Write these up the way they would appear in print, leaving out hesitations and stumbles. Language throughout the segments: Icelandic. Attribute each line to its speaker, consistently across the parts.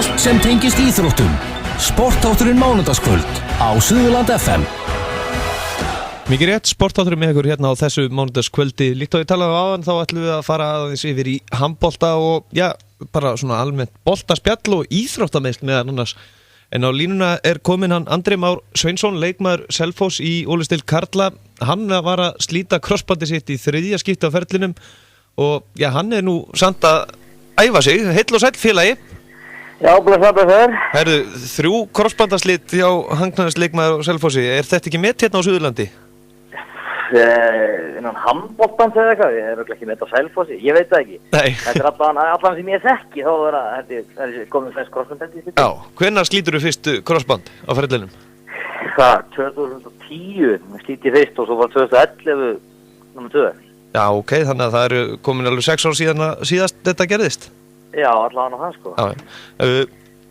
Speaker 1: Allt sem tengist íþróttum. Sportþátturinn mánudagskvöld á Suðurland FM.
Speaker 2: Mikið rétt, sportþátturinn með ykkur hérna á þessu mánudagskvöldi. Líkt og við talaðum áðan, þá ætlum við að fara aðeins yfir í handbolta og bara svona almennt boltaspjall og íþróttameisl meðan annars. En á línuna kominn hann Andri Már Sveinsson, leikmaður Selfoss í Ólisteild karla. Hann var að slíta krossbandi sitt í 3. skipti á ferlinum og hann nú samt að æfa sig. Heill og sæll félagi.
Speaker 3: Já, blessaður þér.
Speaker 2: Herðu, 3 krossbandaslit hjá hangnaðisleikmaður á Selfossi. Þetta ekki met hérna á Suðurlandi?
Speaker 3: Innan handboltans eða eitthvað, ég ekki með þetta á Selfossi, ég veit það ekki.
Speaker 2: Nei.
Speaker 3: Þetta allan sem ég þekki, þá er komið þess krossband.
Speaker 2: Já, hvenær slítur þú fyrst krossband á ferlinum?
Speaker 3: 2010, slíti ég fyrst og svo var 2011 nummer 2.
Speaker 2: Já, ok, þannig að það eru komin alveg 6 ár síðan að síðast þetta gerðist.
Speaker 3: Já, allavega það sko.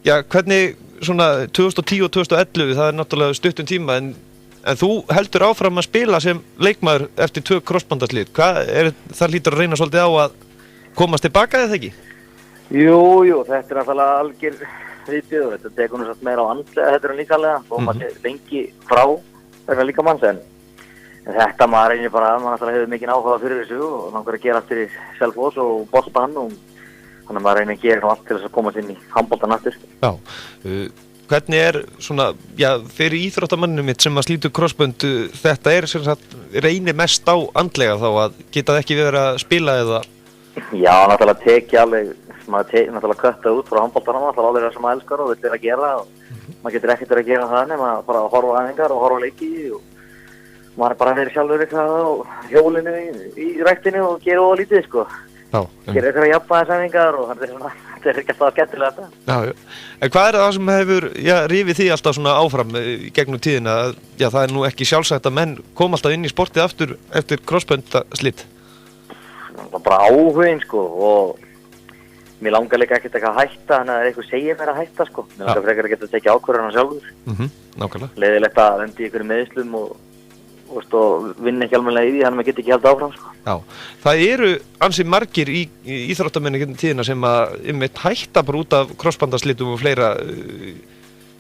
Speaker 2: Já, hvernig svona 2010 og 2011, það er náttúrulega stuttum tíma, en þú heldur áfram að spila sem leikmaður eftir 2 krossbandaslít. Það hlýtur að reyna svolítið á að komast tilbaka eða ekki?
Speaker 3: Jú, þetta er náttúrulega algjör viðbjöð, þetta tekur nú satt meira á andlega, þetta er líkalega, og maður sé lengi frá þetta líka manns, en þetta maður reynir bara að maður náttúrulega hefur mikinn áhuga fyrir þessu og langar að gera eftir Selfoss og boltan og þannig að maður reynir að gera allt til þess að komast inn í handboltan aftur. Já,
Speaker 2: hvernig svona, fyrir íþróttamannum mitt sem að slítur krossbönd, þetta sem sagt, reynir mest á andlega þá að geta ekki verið að spila eða?
Speaker 3: Já, náttúrulega teki alveg, maður náttúrulega kötta út frá handboltanum, náttúrulega alveg það sem maður elskar og vill að gera og maður getur ekkert verið að gera það nema bara að horfa á æfingar og horfa á leiki og maður bara verið sjálfur eitthvað á hjólinu í ræktinu og gera of lítið sko. Gera eitthvað jafnvægisæfingar og þetta er ekki alltaf skemmtilega þetta.
Speaker 2: En hvað er það sem hefur rifið því alltaf svona áfram gegnum tíðina? Það er nú ekki sjálfsagt að menn koma alltaf inn í sportið aftur eftir krossböndaslit.
Speaker 3: Það er bara áhugin sko og mér langar líka ekkert eitthvað að hætta en það er eitthvað segir mér að hætta sko. Mér langar frekar að geta að tekja ákvörðuna sjálfur.
Speaker 2: Nákvæmlega.
Speaker 3: Leiðilegt að lendi í einhverjum meiðslum og vinna ekki almennilega í því, þannig að maður geti ekki haldið áfram sko.
Speaker 2: Já, það eru ansi margir í íþróttamenni gegnum tíðina sem að hætta bara út af krossbandaslitum og fleira.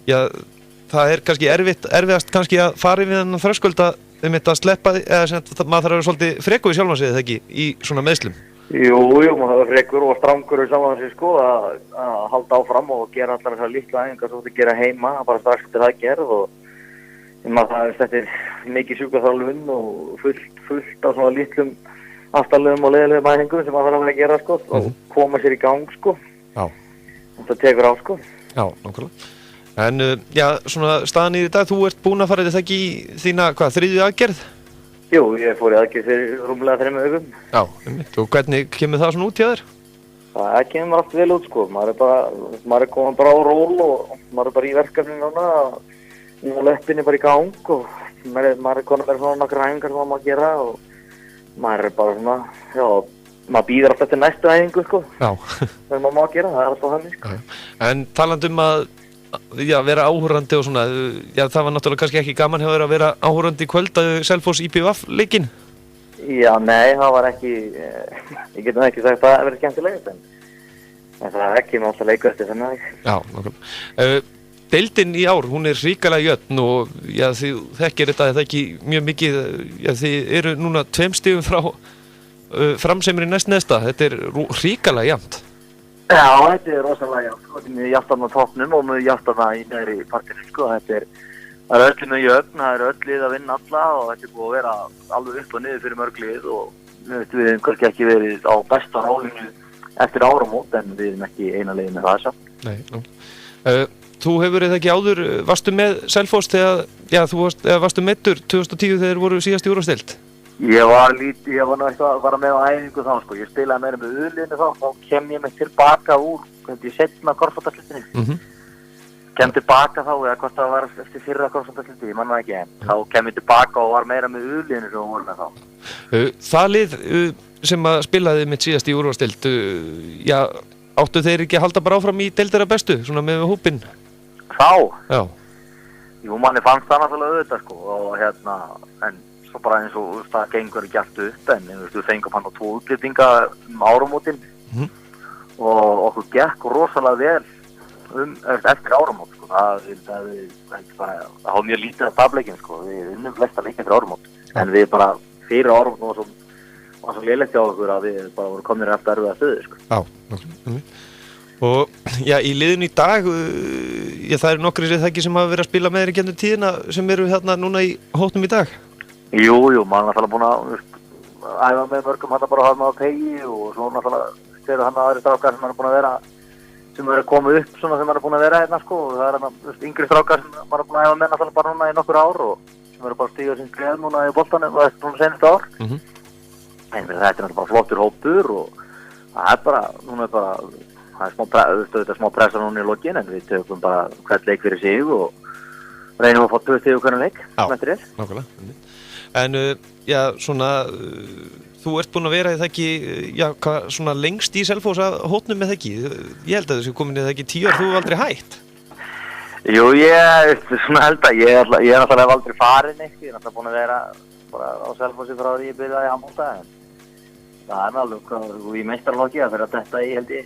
Speaker 2: Það er kannski erfiðast kannski að fara við þennan þröskuld að sleppa eða sem maður þarf að vera svolítið frekur í sjálfan sig eða ekki í svona meiðslum.
Speaker 3: Jú, maður þarf frekur og strangur í sjálfan sig sko að halda áfram og gera allar þessar litlu æfingar svo að gera heima, bara strax eftir það gerð og þetta er mikið sjúkraþjálfun og fullt á svona litlum aftarlegum og leiðilegum æfingum sem maður þarf að gera sko og koma sér í gang sko. Já. Þetta tekur á sko.
Speaker 2: Já, nákvæmlega. En svona staðan í dag, þú ert búin að fara þetta ekki í þína, 3. aðgerð?
Speaker 3: Jú, ég fór í aðgerð fyrir rúmlega 3 vikum.
Speaker 2: Já, og hvernig kemur það svona út hjá þér?
Speaker 3: Það kemur allt vel út sko, maður er komin bara á ról og maður er bara í verkefni núna og löppinni bara í gang og maður er komin með svona nokkra æfingar sem maður gera og maður er bara svona, maður býður alltaf til næstu æfingu sko. Já. Það maður má gera, það er alltaf þannig sko.
Speaker 2: En talandi að vera áhorfandi og svona, það var náttúrulega kannski ekki gaman hjá þér að vera áhorfandi í kvöld að Selfoss IPVF leikinn?
Speaker 3: Já, nei, það var ekki, ég getum ekki sagt að það verið skemmtilegt en það er ekki með alltaf leiku eftir þannig.
Speaker 2: Já, nákvæmlega. Deildin í ár, hún er hrikalega jöfn og þið þekkir þetta ekki mjög mikið, þið eru núna 2 stigum frá framsemri næsta, þetta er hrikalega jafnt.
Speaker 3: Já, þetta er rosalega jafnt, þetta er mjög jafnt á toppnum og mjög jafnt á í neðri partinu, sko, það er öllu mjög jöfn, það er öll lið að vinna alla og þetta er búið að vera alveg upp og niður fyrir mörg lið og við hefum kannski ekki verið á besta rálinu eftir áramót en við hefum ekki eina liðið með það samt.
Speaker 2: Nei, þú hefur eða ekki áður, varstu með Selfoss þegar varstu meiddur 2010 þegar voru síðast í úrvalsdeild?
Speaker 3: Ég var nú eitthvað að fara með á æfingu þá sko, ég spilaði meira með uðlinu þá kem ég mig tilbaka úr, setna korfbandaslitinni. Kem tilbaka þá, eða hvort það var eftir fyrra korfbandaslitinni, ég manna ekki en þá kem ég tilbaka og var meira með uðlinu sem voru með þá.
Speaker 2: Það lið sem að spilaði mitt síðast í úrvalsdeild, áttu þeir ekki að halda bara áfram í deildina bestu, svona með hópinn?
Speaker 3: Þá?
Speaker 2: Já.
Speaker 3: Jú, manni fannst það náttúrulega auðvitað sko og en svo bara eins og það gengur ekki allt upp en við fengum hann á 2 útglýtinga áramótin og okkur gekk rosalega vel eftir áramót, sko. Það var mjög lítið af tapleikin, sko. Við unnum flesta leikinn eftir áramót. En við bara fyrir áramót var svo lélegt hjá okkur að við bara vorum komnir eftir erfiða stöðu, sko.
Speaker 2: Já, og já, í liðinu í dag, það eru nokkrir þekki sem hafa verið að spila með þér í gennum tíðina sem eru hérna núna í hópnum í dag.
Speaker 3: Jú, maður er náttúrulega búin að æfa með mörgum hann bara að hafa með á pegi og svo náttúrulega þegar hann aðri strákar sem er búin að vera sem eru að koma upp svona sem er búin að vera hérna sko og það er hann yngri strákar sem maður er búin að æfa með náttúrulega bara núna í nokkur ár og sem eru bara að stíga sín skref núna í boltanum og þetta núna senast ár. En þetta er náttúrulega bara flottur hópur og það er bara, núna er bara það er smá pressa núna í lokin en við tökum bara hvert leik fyrir sig og reynum að fá 2 stig úr hvernig leik sem eftir er.
Speaker 2: Nákvæmlega. En já, svona þú ert búin að vera í það ekki, já, hvað svona lengst í Selfoss að hópnum með það ekki? Ég held að þessu komin í það ekki 10 ár, þú hefur aldrei hætt.
Speaker 3: Jú, ég svona held að ég náttúrulega hef aldrei farið neitt, ég er náttúrulega búin að vera bara á Selfossi frá því ég byrjaði í handbolta en það er alveg í meistaraflokki að vera þetta í held ég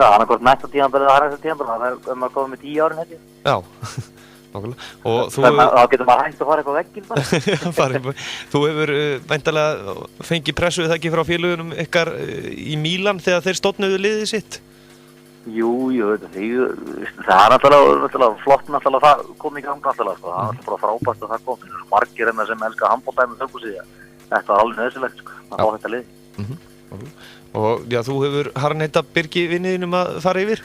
Speaker 3: annarkvort næsta tímabil eða næsta tímabil, það er maður komið með 10 árin held ég.
Speaker 2: Já. Nákvæmlega. Og
Speaker 3: þá getur maður hægt að fara eitthvað vegginn bara.
Speaker 2: Þú hefur væntanlega fengið pressu það ekki frá félögunum ykkar í Mílan þegar þeir stofnuðu liðið sitt?
Speaker 3: Jú, það er náttúrulega flott náttúrulega það kom í gang náttúrulega sko. Það er náttúrulega bara frábært að það kom. Það er margir hérna sem elskar handbolta með Selfossi. Þetta var alveg nöðsilegt sko, að fá þetta lið.
Speaker 2: Og já, þú hefur harneitað Birgi vinniðinum að fara yfir?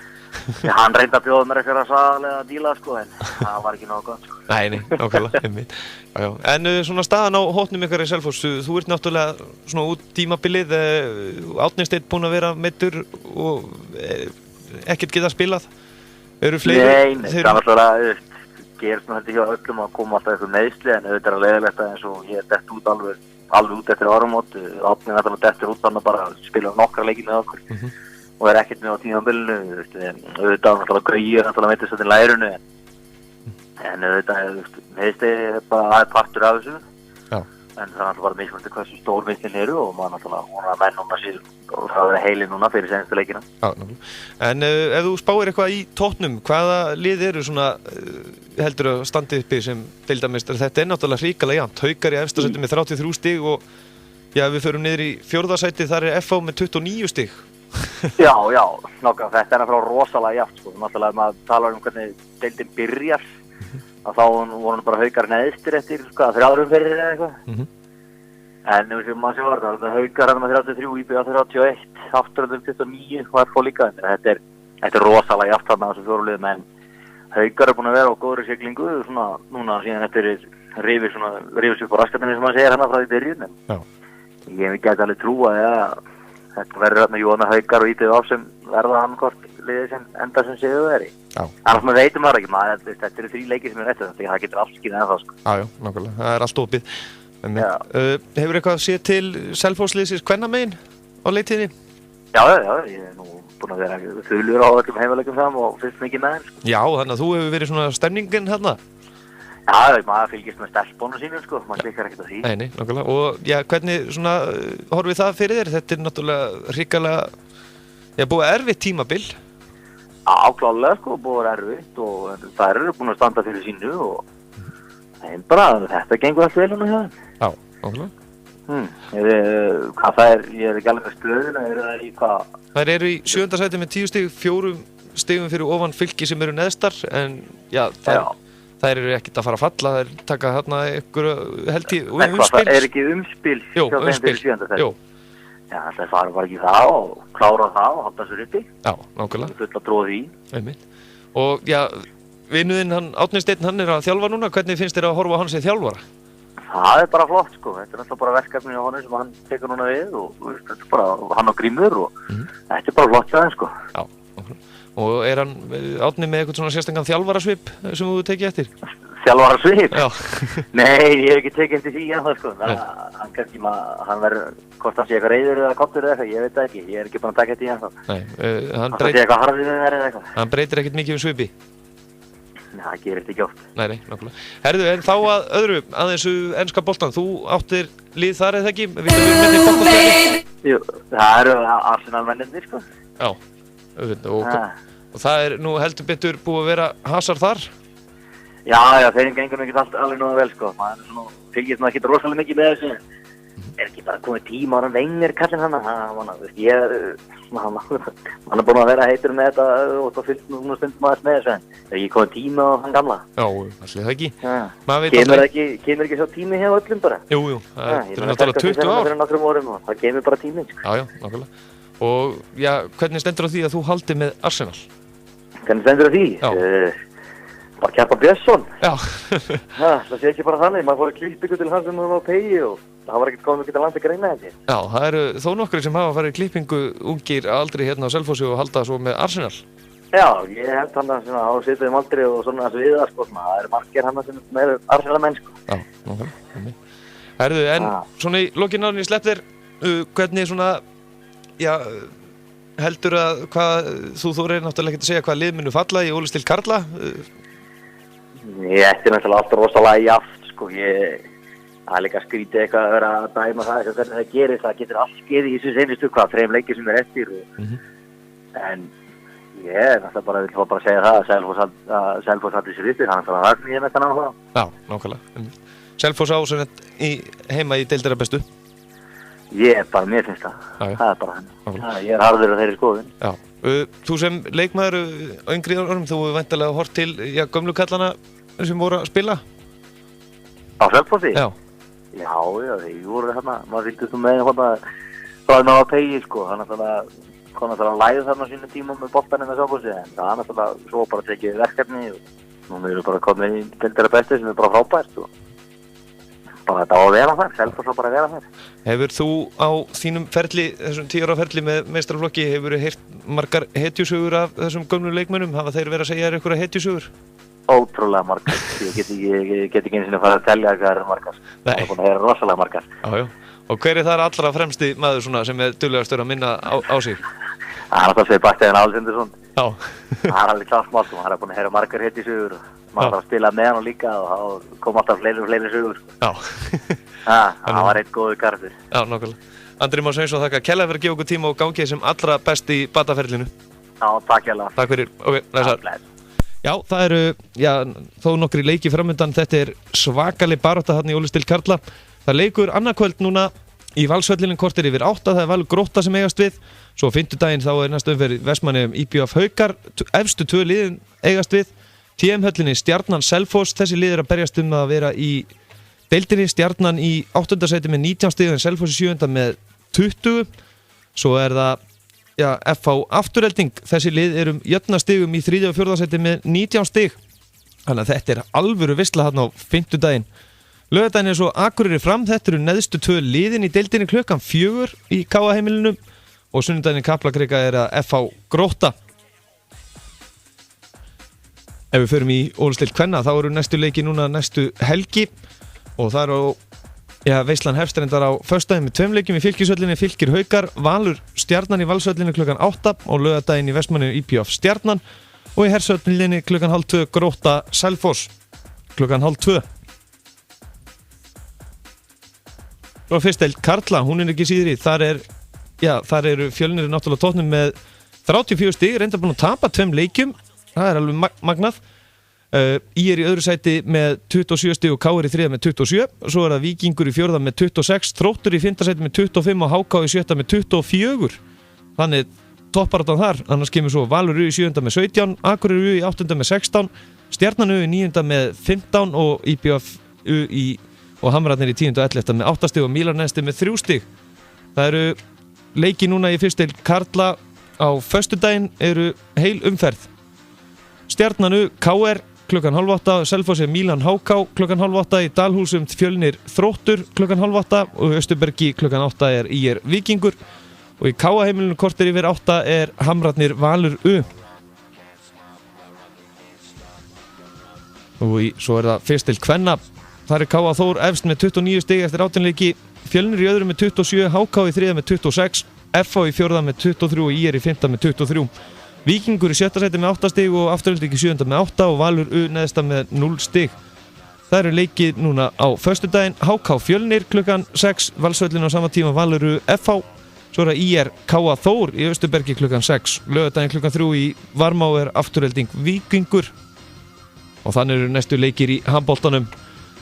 Speaker 3: Já, hann reyndi að bjóða mér eitthvað sagalega díla sko, en það var ekki nógu gott sko.
Speaker 2: Nei, nákvæmlega, einmitt. Já. En svona staðan á hópnum ykkar í Selfoss, þú ert náttúrulega svona út tímabilið, Árni Steinn búinn að vera meiddur og ekkert geta spilað. Eru fleiri?
Speaker 3: Nei, það var náttúrulega gerst nú heldur hjá öllum að koma alltaf eitthvað meiðsli, en auðvitað er að leiðilegt eins og ég dett út alveg út eftir áramót. Árni náttúrulega dettur út þannig að bara spila nokkra leiki með okkur. Og er ekkert með á tímabilinu, auðvitað náttúrulega Gauji er náttúrulega meiddist þetta í lærinu en auðvitað meiðsli bara partur af þessu. Já. En það er náttúrulega bara mismunandi hversu stór meiðslin eru og maður náttúrulega vonar að menn núna sér og það verður heili núna fyrir senastu leikina. Já, náttúrulega.
Speaker 2: En ef þú spáir eitthvað í tóttnum, hvaða lið eru svona heldur að standi uppi sem deildarmeistar? Þetta er náttúrulega hrikalega jafnt. Haukar í efsta sæti með 33 stig og já, við förum niður í 4. sæti, þar er FH með 29 stig.
Speaker 3: Já, nákvæmlega, þetta er náttúrulega rosalega jafnt sko, náttúrulega ef maður talar hvernig deildin byrjar að þá voru bara Haukar neðstir eftir 3 umferðir eða eitthvað en ef maður séu þetta Haukar með 33, IBA 31, Afturöldum 29 og FH líka, þetta er rosalega jafnt þarna á þessum fjóruliðum en Haukar er búin að vera á góðri siglingu svona núna síðan eftir rifis upp á raskatinni sem maður segir hérna frá því byrjun en ég gæti alveg trúa þetta verður þarna Jóna Haukar og Ítið Áf sem verða annarkort liðið sem enda sem séu veri. Annars maður veitum maður ekki, þetta eru 3 leikir sem eftir þetta, það getur allt skýrðið ennþá sko.
Speaker 2: Já, nákvæmlega, það er allt opið. Hefur eitthvað séð til Selfoss-liðsins kvennamegin á leiktíðinni? Já,
Speaker 3: ég er nú búinn að vera þulur á öllum heimaleikjum þeim og fyrst mikið með þeim.
Speaker 2: Já, þannig að þú hefur verið svona stemningin hérna?
Speaker 3: Já, maður fylgist með stelpunum sínum sko, maður klikkar ekkert á því.
Speaker 2: Nei, nákvæmlega. Og já, hvernig svona horfið það fyrir þér? Þetta er náttúrulega hrikalega, búið erfitt tímabil.
Speaker 3: Já, klálega sko, búið erfitt og þær eru búin að standa fyrir sínu og þetta gengur allt vel hérna hjá þeim.
Speaker 2: Já, nákvæmlega.
Speaker 3: Hvað það er, ég er ekki alveg með stöðuna, eru það í hvað?
Speaker 2: Þær eru í 7. sæti með 10 stig, 4 stigum fyrir ofan Fylki sem eru neðstar, en já, þær eru ekkert að fara að falla, þær taka hérna ykkur held í umspil.
Speaker 3: Það er ekki umspil hjá þeim fyrir 7. sæti? Já, það fara bara ekki það og klára það og halda sér uppi.
Speaker 2: Já, nákvæmlega.
Speaker 3: Full að tróða því.
Speaker 2: Einmitt. Og já, vinnuðinn Árni Steinn, hann er að þjálfa núna, hvernig finnst þér að horfa á hann sem þjálfara?
Speaker 3: Það er bara flott sko, þetta er náttúrulega bara verkefni á honum sem hann tekur núna við og þetta er bara hann og Grímur og þetta er bara flott hjá þeim sko.
Speaker 2: Já, nákvæmlega. Og er hann Árni með eitthvað svona sérstengan þjálfarasvip sem þú tekið eftir?
Speaker 3: Þjálfarasvip?
Speaker 2: Já.
Speaker 3: Nei, ég hef ekki tekið eftir því ennþá sko. Hann kannski hann verður, hvort hann sé eitthvað reiður eða kontur eða eitthvað, ég veit það ekki. Ég er ekki búin að taka eftir því ennþá.
Speaker 2: Nei,
Speaker 3: hann sé eitthvað harðið eða eitthvað.
Speaker 2: Hann breytir ekkert mikið svipi?
Speaker 3: Nei, það gerir þetta ekki oft.
Speaker 2: Nei, nákvæmlega. Herðu, en þá að öðru, að þessu enska boltan, þú áttir lið þar eða ekki? Viltu vera með því boltanstæði?
Speaker 3: Jú, það eru Arsenal mennirnir sko.
Speaker 2: Já, og það nú heldur betur búið að vera hasar þar.
Speaker 3: Já, þeir gengur ekki alveg nógu vel, sko. Maður svona, fylgist maður ekki rosalega mikið með þessu. Ekki bara komið tíma ára Wenger kallinn hann búin að vera heitur með þetta og það fylgst nú stundum aðeins með þessu en ekki komið tíma á hann gamla.
Speaker 2: Já, allir það ekki.
Speaker 3: Kemur ekki svo tími hjá öllum bara?
Speaker 2: Jú, það náttúrulega 20 ár.
Speaker 3: Það kemur bara tíminn, sko.
Speaker 2: Já, nákvæmlega. Og já, hvernig stendur á því að þú haldir með Arsenal?
Speaker 3: Hvernig stendur á því? Bara Kjartan Björnsson.
Speaker 2: Já.
Speaker 3: Það sé ekki bara þannig, maður fór að klippingu til hans sem það var á pegi og það var ekkert komið að geta landið greina þetta. Já, það eru þó nokkri sem hafa farið klippingu ungir aldrei hérna á Selfossi og halda svo með Arsenal. Já, ég held hann að á svipuðum aldri og svona þessu viða, sko, það eru margir hann sem eru Arsenal menn, sko.
Speaker 2: Já, nákvæmlega. Herðu, en svona í lokin árinni slepp þér, hvernig svona, já, heldur að hvað, þú reyðir náttúrulega ekki að segja hvað lið munu falla í Óli Stíl Karla?
Speaker 3: Ég ætti náttúrulega alltaf rosalega jaft, sko, það líka skrítið eitthvað að vera að dæma það, hvernig það gerir, það getur allt skeið í þessu seinustu, 3 leikir sem eftir en ég náttúrulega bara vil bara segja það að Selfoss allir sér yfir, hann er það sem ég nættan á það.
Speaker 2: Já, nákvæmlega. Selfoss á sem heima í deildarabestu?
Speaker 3: Mér finnst það, það er bara hann, ég er harður á þeirri skoðun.
Speaker 2: Já, þú sem leikmaður á yngri árum, þú hefur væntanlega hort til gömlu kallana sem voru að spila?
Speaker 3: Á Selfossi?
Speaker 2: Já.
Speaker 3: Já, þeir voru hérna, maður fylgist með hérna frá ná að pegi, sko, hann náttúrulega læði þarna sínum tíma með boltaninn með Selfossi, en það er náttúrulega svo bara tekið verkefni og nú erum við bara komið í deildarabestu sem er bara frábært og bara þetta á að vera þar, Selfoss á bara að vera þar.
Speaker 2: Hefur þú á þínum ferli, þessum 10 ára ferli með meistaraflokki, hefur þú heyrt margar hetjusögur af þessum gömlu leikmönnum? Hafa þeir verið að segja þér einhverja hetjusögur?
Speaker 3: Ótrúlega margar. Ég get ekki einu sinni að fara að telja hvað það eru margar. Það er búin að heyra rosalega margar.
Speaker 2: Já. Og hver er þar allra fremsti maður svona sem er duglegastur að minna á sig?
Speaker 3: Það er alltaf Sebastian Alsendursson.
Speaker 2: Já.
Speaker 3: Það er alveg klart mál, hann er búin að heyra margar hetjusögur. Maður þarf að spila með hann líka og kom alltaf fleiri sögur.
Speaker 2: Já.
Speaker 3: Það var einn góður karakter.
Speaker 2: Já, nákvæmlega. Andri Már Sveinsson, þakka kærlega fyrir að gefa okkur tíma og gangið sem allra best í bataferlinu.
Speaker 3: Já, takk kærlega.
Speaker 2: Takk fyrir. Já, það eru, þó nokkri leiki framundan. Þetta er svakaleg barátta þarna í Óli Stíl Karla. Það leikur annarkvöld núna í Valsvöllinin korter yfir 8. Það er Valur Grótta sem eigast við. Svo fimmtudaginn þá er næstu umferð Vestmannaeyjum IBF Haukar. Efstu 2 liðin eigast við. TM-höllinni Stjarnan Selfoss, þessi lið er að berjast að vera í deildinni. Stjarnan í 8. sæti með 19 stig en Selfoss í 7. með 20. Svo er það FH Afturelding, þessi lið eru jöfnastigum í 3. og 4. sæti með 19 stig. Þannig að þetta er alvöru veisla þarna á fimmtudaginn. Laugardaginn er svo Akureyri Fram, þetta eru neðstu 2 liðin í deildinni klukkan 4 í KA heimilinu og sunnudaginn í Kaplakrika er að FH Grótta. Ef við förum í Óli Stíl kvenna þá eru næstu leiki núna næstu helgi og það eru veislan hefst reyndar á föstudaginn með 2 leikjum í Fylkisvöllinni, Fylkir Haukar, Valur Stjarnan í Valsvöllinni klukkan 8 og laugardaginn í Vestmannaeyjum IBF Stjarnan og í Hersvöllinni klukkan 1:30 Grótta Selfoss klukkan 1:30. Og fyrstdeild karla, hún er ekki síðri, þar eru Fjölnir náttúrulega tóknum með 34 stig, reyndar búin að tapa 2 leikjum. Það er alveg magnað. Í öðru sæti með 27 stig og KR í 3. með 27. Svo er það Víkingur í 4. með 26, Þróttur í 5. sæti með 25 og HK í 7. með 24. Þannig topparáttan þar. Annars kemur svo Valur í 7. með 17, Akureyri í 8. með 16, Stjarnan í 9. með 15 og IBF og Hamrarnir í 10. og 11. með 8 stig og Mílar næsti með 3 stig. Það eru leiki núna í fyrstdeild karla á föstudaginn eru heil umferð. Stjarnanu KR klukkan 7:30, Selfossi Mílan HK klukkan 7:30, í Dalhúsum Fjölnir Þróttur klukkan 7:30 og í Austurbergi klukkan 8 er IR Víkingur og í KA heimilinu korter yfir 8 er Hamrarnir Valur U. Og svo er það fyrstdeild kvenna. Þar er KA Þór efst með 29 stig eftir 18 leiki, Fjölnir í öðru með 27, HK í 3. með 26, FH í 4. með 23 og IR í 5. með 23. Víkingur í 7. sæti með 8 stig og Afturelding í 7. með 8 og Valur U neðsta með 0 stig. Það eru leikið núna á föstudaginn, HK Fjölnir klukkan 6, Valsvöllin á sama tíma Valur U FH Svo það IR K.A. Þór í Austurbergi klukkan 6. Laugardaginn klukkan 3 í Varmá Afturelding Víkingur. Og þannig eru næstu leikir í handboltanum.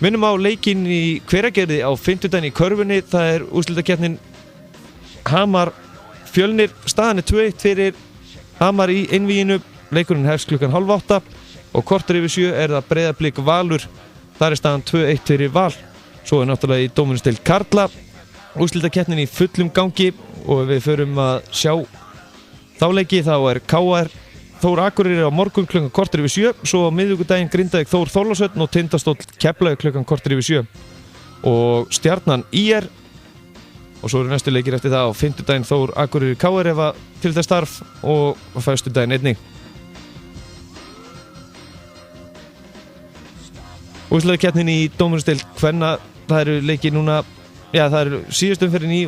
Speaker 2: Minnum á leikinn í Hveragerði á fimmtudaginn í körfunni. Það úrslitakeppnin Hamar Fjölnir. Staðan 2-1 fyrir Hamar í einvíginu. Leikurinn hefst klukkan 7:30 og korter yfir 7 það Breiðablik Valur. Þar staðan 2-1 fyrir Val. Svo náttúrulega í Dóminusdeild karla úrslitakeppnin í fullum gangi og við förum að sjá þá leiki. Þá KR Þór Akureyri á morgun klukkan korter yfir 7. Svo á miðvikudaginn Grindavík Þór Þorlákshöfn og Tindastóll Keflavík klukkan korter yfir 7. Og Stjarnan IR. Og svo næstu leikir eftir það á fimmtudaginn Þór Akureyri KR ef að til þess starf og á föstudaginn einnig. Úrslitakeppnin í Dóminusdeild kvenna, það eru leikir núna, það eru síðustu umferðin í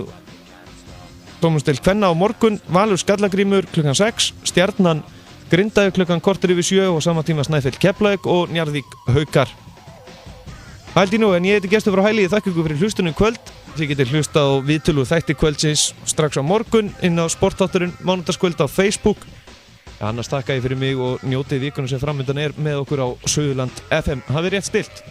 Speaker 2: Dóminusdeild kvenna á morgun. Valur Skallagrímur klukkan 6, Stjarnan Grindavík klukkan korter yfir 7 og sama tíma Snæfell Keflavík og Njarðvík Haukar. Hældi nú, en ég heiti Gestur frá Hæli, ég þakka ykkur fyrir hlustunum kvöld. Þið getur hlusta á viðtölu og þætti kvöldsins strax á morgun inn á Sportþátturinn mánudagskvöld á Facebook. Annars þakka ég fyrir mig og njótið vikunum sem framundan með okkur á Suðurland FM. Hafið rétt stilt.